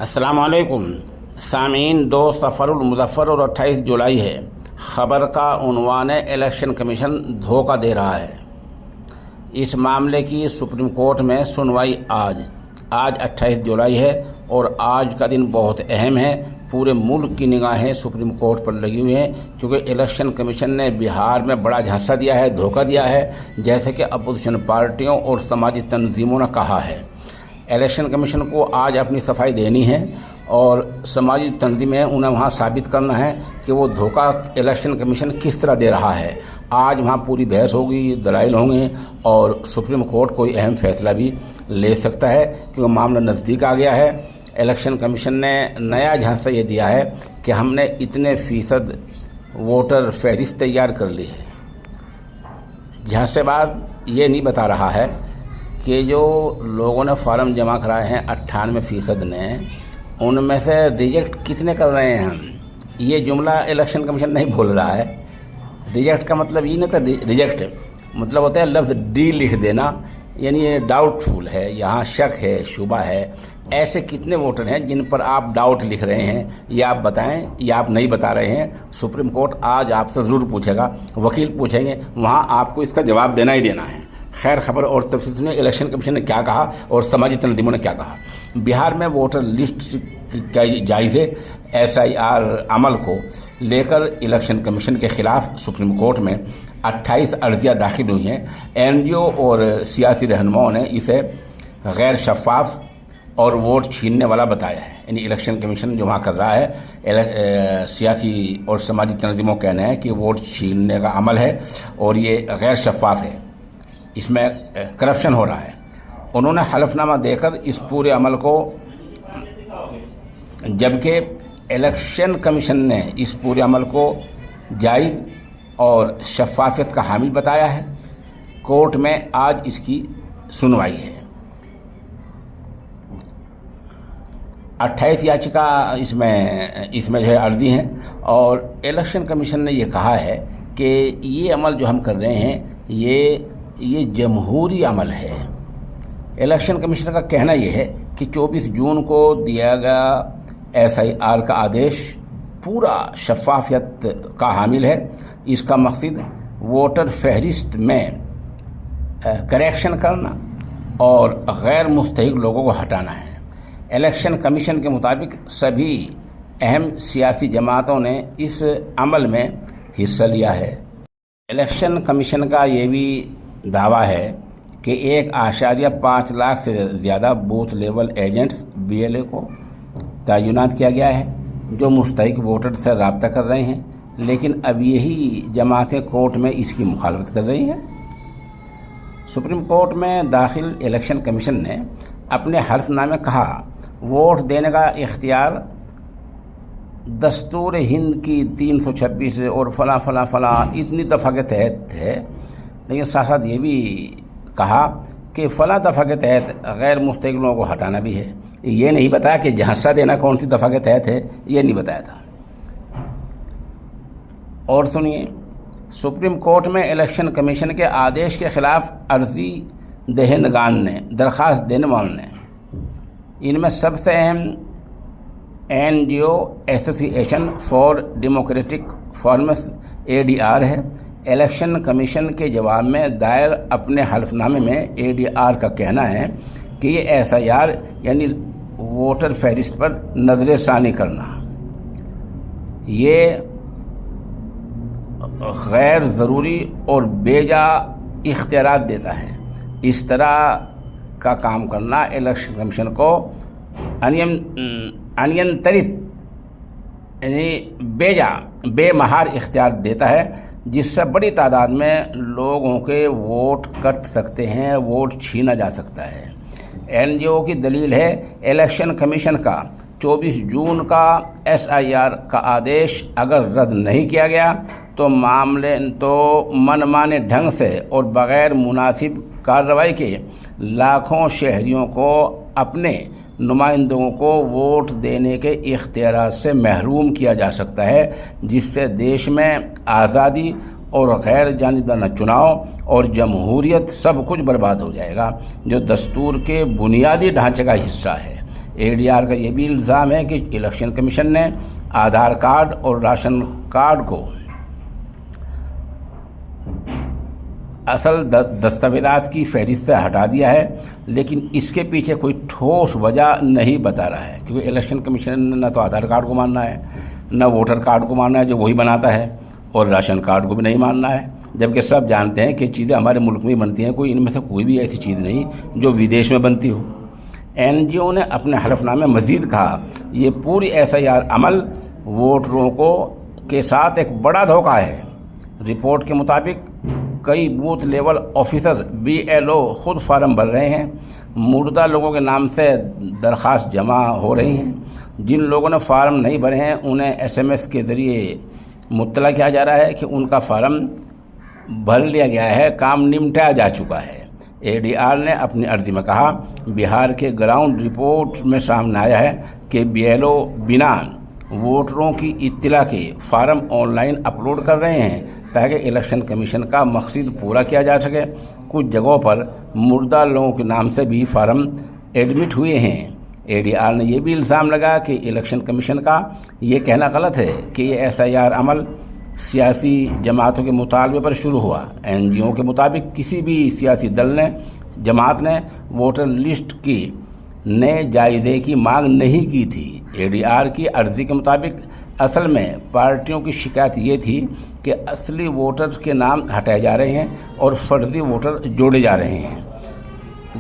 अस्सलाम वालेकुम सामीन। 2 सफ़रुल-मुज़फ़्फ़र और 28 जुलाई है। ख़बर का उन्वान है इलेक्शन कमीशन धोखा दे रहा है। इस मामले की सुप्रीम कोर्ट में सुनवाई आज 28 जुलाई है और आज का दिन बहुत अहम है। पूरे मुल्क की निगाहें सुप्रीम कोर्ट पर लगी हुई हैं क्योंकि इलेक्शन कमीशन ने बिहार में बड़ा झांसा दिया है, धोखा दिया है, जैसे कि अपोजिशन पार्टियों और समाजी तंजीमों ने कहा है। इलेक्शन कमीशन को आज अपनी सफाई देनी है और समाजी तंजीमें उन्हें वहाँ साबित करना है कि वो धोखा इलेक्शन कमीशन किस तरह दे रहा है। आज वहाँ पूरी बहस होगी, दलाइल होंगे और सुप्रीम कोर्ट कोई अहम फैसला भी ले सकता है क्योंकि मामला नज़दीक आ गया है। इलेक्शन कमीशन ने नया झांसा ये दिया है कि हमने इतने फ़ीसद वोटर फहरिस्त तैयार कर ली है। झांसेबाज ये नहीं बता रहा है कि जो लोगों ने फॉर्म जमा कराए हैं 98% ने, उनमें से रिजेक्ट कितने कर रहे हैं हम। ये जुमला इलेक्शन कमीशन नहीं बोल रहा है। रिजेक्ट का मतलब ये नहीं था, रिजेक्ट मतलब होता है लफ्ज़ डी लिख देना, यानी ये डाउटफुल है, यहाँ शक है, शुबा है। ऐसे कितने वोटर हैं जिन पर आप डाउट लिख रहे हैं, या आप बताएं या आप नहीं बता रहे हैं। सुप्रीम कोर्ट आज आपसे ज़रूर पूछेगा, वकील पूछेंगे, वहाँ आपको इसका जवाब देना ही देना है। खैर खबर और तफसील सुनिए इलेक्शन कमीशन ने क्या कहा और समाजी तंजीमों ने क्या कहा। बिहार में वोटर लिस्ट के जायज़े SIR अमल को लेकर इलेक्शन कमीशन के ख़िलाफ़ सुप्रीम कोर्ट में 28 अर्जियाँ दाखिल हुई हैं। NGO और सियासी रहनुमाओं ने इसे गैर शफ़ाफ़ और वोट छीनने वाला बताया है। यानी इलेक्शन कमीशन जो वहाँ कर रहा है, सियासी और समाजी तंजीमों का कहना है कि वोट छीनने का अमल है और ये गैर शफ़ाफ़ है, इसमें करप्शन हो रहा है। उन्होंने हलफनामा देकर इस पूरे अमल को, जबकि इलेक्शन कमीशन ने इस पूरे अमल को जायज़ और शफ़ाफ़ियत का हामिल बताया है। कोर्ट में आज इसकी सुनवाई है। 28 याचिका इसमें जो है अर्जी हैं और इलेक्शन कमीशन ने ये कहा है कि ये अमल जो हम कर रहे हैं ये जमहूरी अमल है। इलेक्शन कमीशन का कहना यह है कि 24 जून को दिया गया SIR का आदेश पूरा शफ़ाफ़ियत का हामिल है। इसका मकसद वोटर फहरिस्त में करेक्शन करना और गैर मुस्तहिक लोगों को हटाना है। इलेक्शन कमीशन के मुताबिक सभी अहम सियासी जमातों ने इस अमल में हिस्सा लिया है। इलेक्शन कमीशन का ये भी दावा है कि 1.5 लाख से ज़्यादा बूथ लेवल एजेंट्स BLA को तैनात किया गया है जो मुस्तहिक वोटर से रब्ता कर रहे हैं, लेकिन अब यही जमातें कोर्ट में इसकी मुखालफत कर रही हैं। सुप्रीम कोर्ट में दाखिल इलेक्शन कमीशन ने अपने हल्फनामे कहा वोट देने का इख्तियार दस्तूर हिंद की 326 और फला इतनी दफ़ा के तहत है, लेकिन साथ साथ ये भी कहा कि फ़ला दफ़ा के तहत गैर मुस्तहिक लोगों को हटाना भी है। ये नहीं बताया कि झांसा देना कौन सी दफ़ा के तहत है, ये नहीं बताया था। और सुनिए, सुप्रीम कोर्ट में इलेक्शन कमीशन के आदेश के ख़िलाफ़ अर्जी दहिंदगान ने, दरख्वास्त देने वालों ने, इनमें सबसे अहम NGO association for democratic forms ADR है। इलेक्शन कमीशन के जवाब में दायर अपने हल्फनामे में ADR का कहना है कि ये SIR यानी वोटर फहरिस्त पर नज़र-ए-सानी करना ये गैर ज़रूरी और बेजा इख्तियारात देता है। इस तरह का काम करना इलेक्शन कमीशन को अनियंत्रित यानी बेमहार इख्तियार देता है, जिससे बड़ी तादाद में लोगों के वोट कट सकते हैं, वोट छीना जा सकता है। NGO की दलील है इलेक्शन कमीशन का 24 जून का SIR का आदेश अगर रद्द नहीं किया गया तो मनमाने ढंग से और बग़ैर मुनासिब कार्रवाई के लाखों शहरियों को अपने नुमाइंदों को वोट देने के इख्तियार से महरूम किया जा सकता है, जिससे देश में आज़ादी और गैर जानिबाना चुनाव और जमहूरियत सब कुछ बर्बाद हो जाएगा, जो दस्तूर के बुनियादी ढांचे का हिस्सा है। ADR کا یہ بھی الزام ہے کہ الیکشن کمیشن نے آدھار کارڈ اور راشن کارڈ کو اصل دستاویزات کی فہرست سے ہٹا دیا ہے، لیکن اس کے پیچھے کوئی ٹھوس وجہ نہیں بتا رہا ہے، کیونکہ الیکشن کمیشن نے نہ تو آدھار کارڈ کو ماننا ہے، نہ ووٹر کارڈ کو ماننا ہے جو وہی بناتا ہے، اور راشن کارڈ کو بھی نہیں ماننا ہے، جبکہ سب جانتے ہیں کہ چیزیں ہمارے ملک میں بنتی ہیں، کوئی ان میں سے کوئی بھی ایسی چیز نہیں جو ودیش میں بنتی ہو۔ NGO نے اپنے حلف نامے مزید کہا یہ پوری SIR عمل ووٹروں کے ساتھ ایک بڑا دھوکہ ہے۔ رپورٹ کے مطابق کئی بوتھ لیول آفیسر BLO خود فارم بھر رہے ہیں، مردہ لوگوں کے نام سے درخواست جمع ہو رہی ہیں، جن لوگوں نے فارم نہیں بھرے ہیں انہیں SMS کے ذریعے مطلع کیا جا رہا ہے کہ ان کا فارم بھر لیا گیا ہے، کام نمٹایا جا چکا ہے۔ ADR نے اپنی عرضی میں کہا بہار کے گراؤنڈ رپورٹ میں سامنے آیا ہے کہ BLO بنا ووٹروں کی اطلاع کے فارم آن لائن اپلوڈ کر رہے ہیں تاکہ الیکشن کمیشن کا مقصد پورا کیا جا سکے۔ کچھ جگہوں پر مردہ لوگوں کے نام سے بھی فارم ایڈمٹ ہوئے ہیں۔ ADR نے یہ بھی الزام لگا کہ الیکشن کمیشن کا یہ کہنا غلط ہے کہ یہ SIR عمل سیاسی جماعتوں کے مطالبے پر شروع ہوا۔ NGO کے مطابق کسی بھی سیاسی جماعت نے ووٹر لسٹ کی نئے جائزے کی مانگ نہیں کی تھی۔ ADR کی عرضی کے مطابق اصل میں پارٹیوں کی شکایت یہ تھی کہ اصلی ووٹر کے نام ہٹائے جا رہے ہیں اور فرضی ووٹر جوڑے جا رہے ہیں۔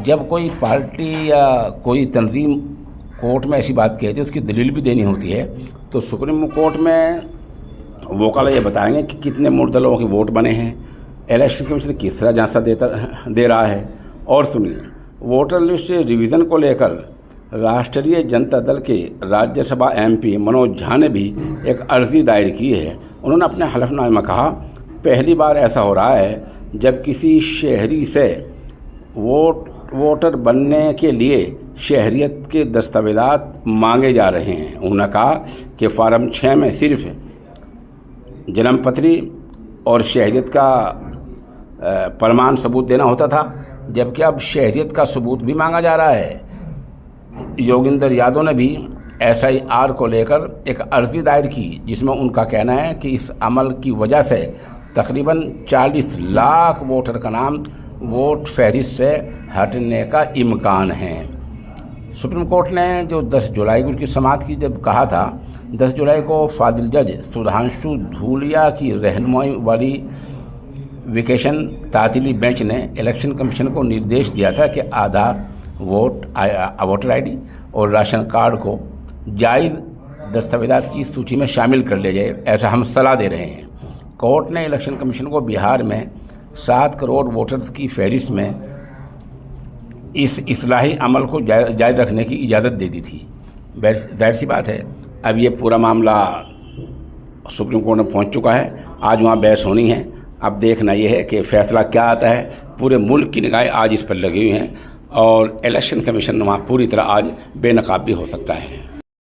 جب کوئی پارٹی یا کوئی تنظیم کورٹ میں ایسی بات کہتی ہے اس کی دلیل بھی دینی ہوتی ہے، تو سپریم کورٹ میں وکلا یہ بتائیں گے کہ کتنے مردہ لوگوں کے ووٹ بنے ہیں، الیکشن کمیشن کس طرح جانچہ دے رہا ہے۔ اور سنیے، ووٹر لسٹ ریویژن کو لے کر راشٹریہ جنتا دل کے راجیہ سبھا MP منوج جھا نے بھی ایک عرضی دائر کی ہے۔ انہوں نے اپنے حلف نامے میں کہا پہلی بار ایسا ہو رہا ہے جب کسی شہری سے ووٹر بننے کے لیے شہریت کے دستاویزات مانگے جا رہے ہیں۔ انہوں نے کہا کہ فارم 6 میں صرف جنم پتری اور شہریت کا پرمان ثبوت دینا ہوتا تھا، جبکہ اب شہریت کا ثبوت بھی مانگا جا رہا ہے۔ یوگیندر یادو نے بھی SIR کو لے کر ایک عرضی دائر کی جس میں ان کا کہنا ہے کہ اس عمل کی وجہ سے تقریباً 40 لاکھ ووٹر کا نام ووٹ فہرست سے ہٹنے کا امکان ہے۔ سپریم کورٹ نے جو 10 جولائی کو اس کی سماعت کی جب کہا تھا، 10 جولائی کو فاضل جج سدھانشو دھولیا کی رہنمائی والی ویکیشن تعطیلی بینچ نے الیکشن کمیشن کو نردیش دیا تھا کہ آدھار، ووٹر ID اور راشن کارڈ کو جائز دستاویزات کی سوچی میں شامل کر لیا جائے، ایسا ہم صلاح دے رہے ہیں۔ کورٹ نے الیکشن کمیشن کو بہار میں 7 کروڑ ووٹرز کی فہرست میں اس اصلاحی عمل کو جاری رکھنے کی اجازت دے دی تھی۔ ظاہر سی بات ہے اب یہ پورا معاملہ سپریم کورٹ میں پہنچ چکا ہے، آج وہاں بحث ہونی ہے۔ اب دیکھنا یہ ہے کہ فیصلہ کیا آتا ہے۔ پورے ملک کی نگاہیں آج اس پر لگی ہوئی ہیں اور الیکشن کمیشن وہاں پوری طرح آج بے نقاب بھی ہو سکتا ہے۔